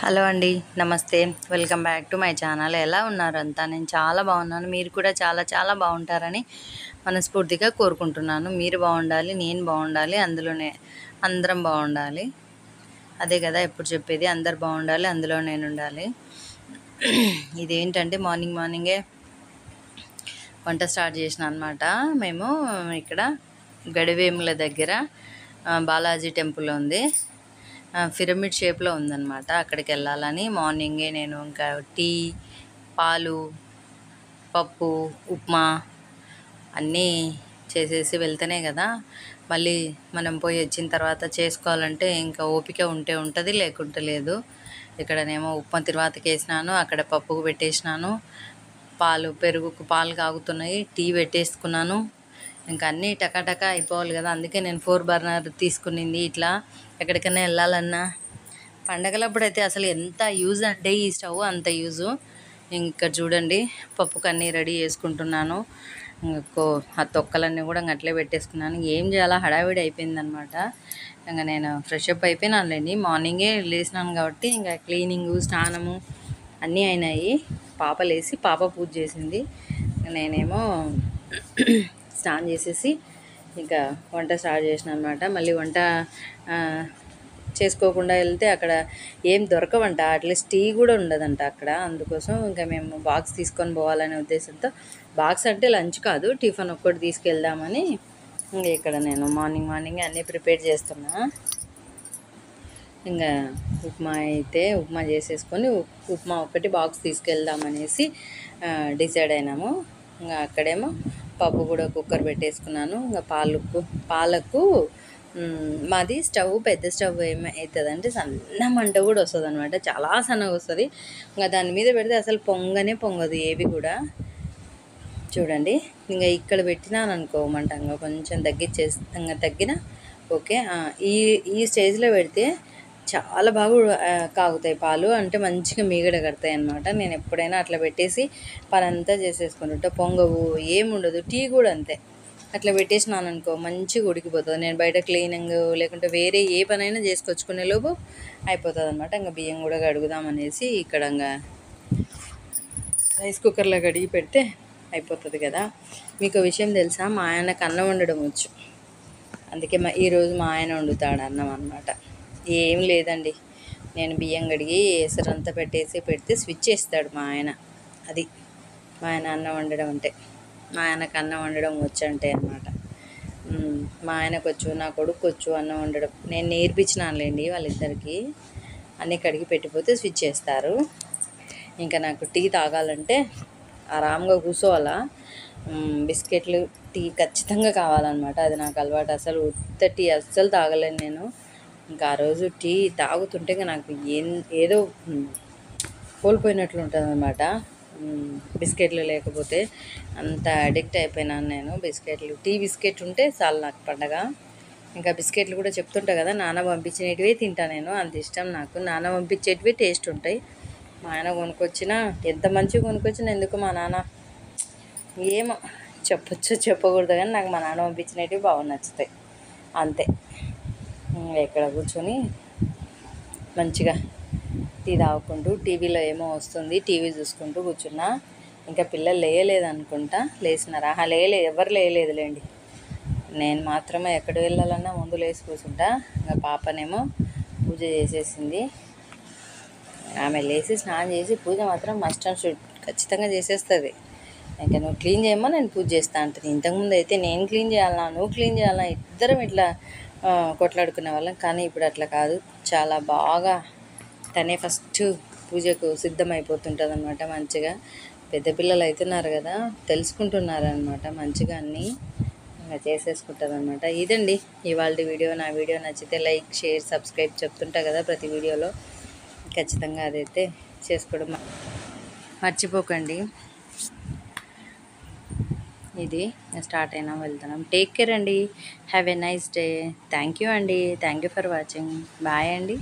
Hello అండి, నమస్తే. Welcome back to my channel. ఎలా ఉన్నారు అంతా? నేను చాలా బాగున్నాను. మీరు కూడా చాలా చాలా బాగుంటారని మనస్ఫూర్తిగా కోరుకుంటున్నాను. మీరు బాగుండాలి, నేను బాగుండాలి, అందులోనే అందరం బాగుండాలి. అదే కదా ఎప్పుడు చెప్పేది, అందరు బాగుండాలి, అందులో నేను ఉండాలి. ఇదేంటంటే మార్నింగే వంట స్టార్ట్ చేసిన అనమాట. మేము ఇక్కడ గడివేముల దగ్గర బాలాజీ టెంపుల్ ఉంది, పిరమిడ్ షేప్లో ఉందన్నమాట. అక్కడికి వెళ్ళాలని మార్నింగే నేను ఇంకా టీ, పాలు, పప్పు, ఉప్మా అన్నీ చేసేసి వెళ్తేనే కదా మళ్ళీ మనం పోయి వచ్చిన తర్వాత చేసుకోవాలంటే ఇంకా ఓపిక ఉంటే ఉంటుంది, లేకుంటే లేదు. ఇక్కడనేమో ఉప్మా తిరువాతకి వేసినాను, అక్కడ పప్పుకు పెట్టేసినాను, పెరుగుకు పాలు కాగుతున్నాయి, టీ పెట్టేసుకున్నాను. ఇంకా అన్నీ టకాటకా అయిపోవాలి కదా, అందుకే నేను 4 బర్నర్ తీసుకునింది. ఇట్లా ఎక్కడికైనా వెళ్ళాలన్నా పండగలప్పుడు అయితే అసలు ఎంత యూజ్ అంటే ఈ స్టవ్ అంత యూజు. ఇంకా చూడండి, పప్పుకు అన్నీ రెడీ చేసుకుంటున్నాను. ఆ తొక్కలన్నీ కూడా అట్లే పెట్టేసుకున్నాను. ఏం చేయాలా, హడావిడి అయిపోయిందనమాట. ఇంకా నేను ఫ్రెష్ అప్ అయిపోయినానులేండి, మార్నింగే లేసినాను కాబట్టి. ఇంకా క్లీనింగు, స్నానము అన్నీ అయినాయి. పాప లేసి పాప పూజ చేసింది, నేనేమో స్నానం చేసేసి ఇంకా వంట స్టార్ట్ చేసిన అనమాట. మళ్ళీ వంట చేసుకోకుండా వెళ్తే అక్కడ ఏం దొరకవంట, అట్లీస్ట్ టీ కూడా ఉండదంట అక్కడ. అందుకోసం ఇంకా మేము బాక్స్ తీసుకొని పోవాలనే ఉద్దేశంతో, బాక్స్ అంటే లంచ్ కాదు, టిఫిన్ ఒక్కటి తీసుకెళ్దామని ఇంకా ఇక్కడ నేను మార్నింగ్ అన్నీ ప్రిపేర్ చేస్తున్నా. ఇంకా ఉప్మా చేసేసుకొని ఉప్మా ఒకటి బాక్స్ తీసుకెళ్దామనేసి డిసైడ్ అయినాము. ఇంకా అక్కడేమో పప్పు కూడా కుక్కర్ పెట్టేసుకున్నాను. ఇంకా పాలకు మాది స్టవ్ పెద్ద స్టవ్ ఏమవుతుందంటే సన్న మంట కూడా వస్తుంది అనమాట, చాలా సన్నగా వస్తుంది. ఇంకా దాని మీద పెడితే అసలు పొంగదు ఏవి కూడా. చూడండి, ఇంకా ఇక్కడ పెట్టినాను అనుకో మంట, ఇంకా కొంచెం తగ్గిన ఓకే. ఈ స్టేజ్లో పెడితే చాలా బాగా కాగుతాయి పాలు, అంటే మంచిగా మీగడ కడతాయి అన్నమాట. నేను ఎప్పుడైనా అట్లా పెట్టేసి పని అంతా చేసేసుకుంటుంటా, పొంగవు ఏముండదు. టీ కూడా అంతే, అట్లా పెట్టేసినాను అనుకో మంచిగా ఉడికిపోతుంది. నేను బయట క్లీనింగ్ లేకుంటే వేరే ఏ పనైనా చేసుకొచ్చుకునే లోపు అయిపోతుంది అనమాట. ఇంకా బియ్యం కూడా కడుగుదామనేసి ఇక్కడ ఇంకా రైస్ కుక్కర్లో కడిగి పెడితే అయిపోతుంది కదా. మీకు విషయం తెలుసా, మా ఆయనకు అన్నం వండడం వచ్చు. అందుకే ఈరోజు మా ఆయన వండుతాడు అన్నం అనమాట. ఏం లేదండి, నేను బియ్యం కడిగి ఎసరంతా పెడితే స్విచ్ వేస్తాడు మా ఆయన. అది మా ఆయన అన్నం వండడం అంటే, మా ఆయనకు అన్నం వండడం వచ్చు అంటే అనమాట. మా ఆయనకు వచ్చు, నా కొడుకు వచ్చు అన్నం వండడం. నేను నేర్పించినానులేండి వాళ్ళిద్దరికి. అన్నీ కడిగి పెట్టిపోతే స్విచ్ వేస్తారు. ఇంకా నాకు టీ తాగాలంటే ఆరాంగా కూర్చోవాలా. బిస్కెట్లు, టీ ఖచ్చితంగా కావాలన్నమాట. అది నాకు అలవాటు. అసలు ఉత్త టీ అస్సలు తాగలేను నేను. ఇంకా ఆ రోజు టీ తాగుతుంటే నాకు ఏదో కోల్పోయినట్లు ఉంటుంది అనమాట. బిస్కెట్లు లేకపోతే అంత అడిక్ట్ అయిపోయినాను నేను. టీ బిస్కెట్ ఉంటే చాలు నాకు పండగ. ఇంకా బిస్కెట్లు కూడా చెప్తుంటా కదా, నాన్న పంపించినవి తింటా నేను, అంత ఇష్టం నాకు. నాన్న పంపించేటివి టేస్ట్ ఉంటాయి. మా ఆయన కొనుక్కొచ్చినా, ఎంత మంచిగా కొనుక్కొచ్చినా ఎందుకు మా నాన్న ఏమో చెప్పొచ్చు చెప్పకూడదు, కానీ నాకు మా నాన్న పంపించినవి బాగా నచ్చుతాయి అంతే. ఇక్కడ కూర్చొని మంచిగా టీ తాగుకుంటూ టీవీలో ఏమో వస్తుంది, టీవీ చూసుకుంటూ కూర్చున్నా. ఇంకా పిల్లలు లేయలేదనుకుంటా, లేచినారా? ఎవరు లేయలేదులేండి, నేను మాత్రమే. ఎక్కడ వెళ్ళాలన్నా ముందు లేచి కూర్చుంటా. ఇంకా పాపనేమో పూజ చేసేసింది. ఆమె లేచి స్నానం చేసి పూజ మాత్రం మస్ట్ అండ్ షుడ్ ఖచ్చితంగా చేసేస్తుంది. ఇంకా నువ్వు క్లీన్ చేయమో నేను పూజ చేస్తా అంటుంది. ఇంతకుముందు అయితే నేను క్లీన్ చేయాలా, నువ్వు క్లీన్ చేయాలా, ఇద్దరం ఇట్లా కొట్లాడుకునే వాళ్ళం. కానీ ఇప్పుడు అట్లా కాదు, చాలా బాగా తనే ఫస్ట్ పూజకు సిద్ధమైపోతుంటుంది అనమాట. మంచిగా పెద్ద పిల్లలు అవుతున్నారు కదా, తెలుసుకుంటున్నారు అనమాట మంచిగా అన్నీ. ఇంకా చేసేసుకుంటుంది అనమాట. ఇదండి ఇవాళ వీడియో. నా వీడియో నచ్చితే లైక్, షేర్, సబ్స్క్రైబ్ చెప్తుంటా కదా ప్రతి వీడియోలో, ఖచ్చితంగా అదైతే చేసుకోవడం మర్చిపోకండి. ఇది స్టార్ట్ అయినా వెళ్తున్నాం. టేక్ కేర్ అండి, have a nice day. Thank you అండి, thank you for watching. Bye అండి.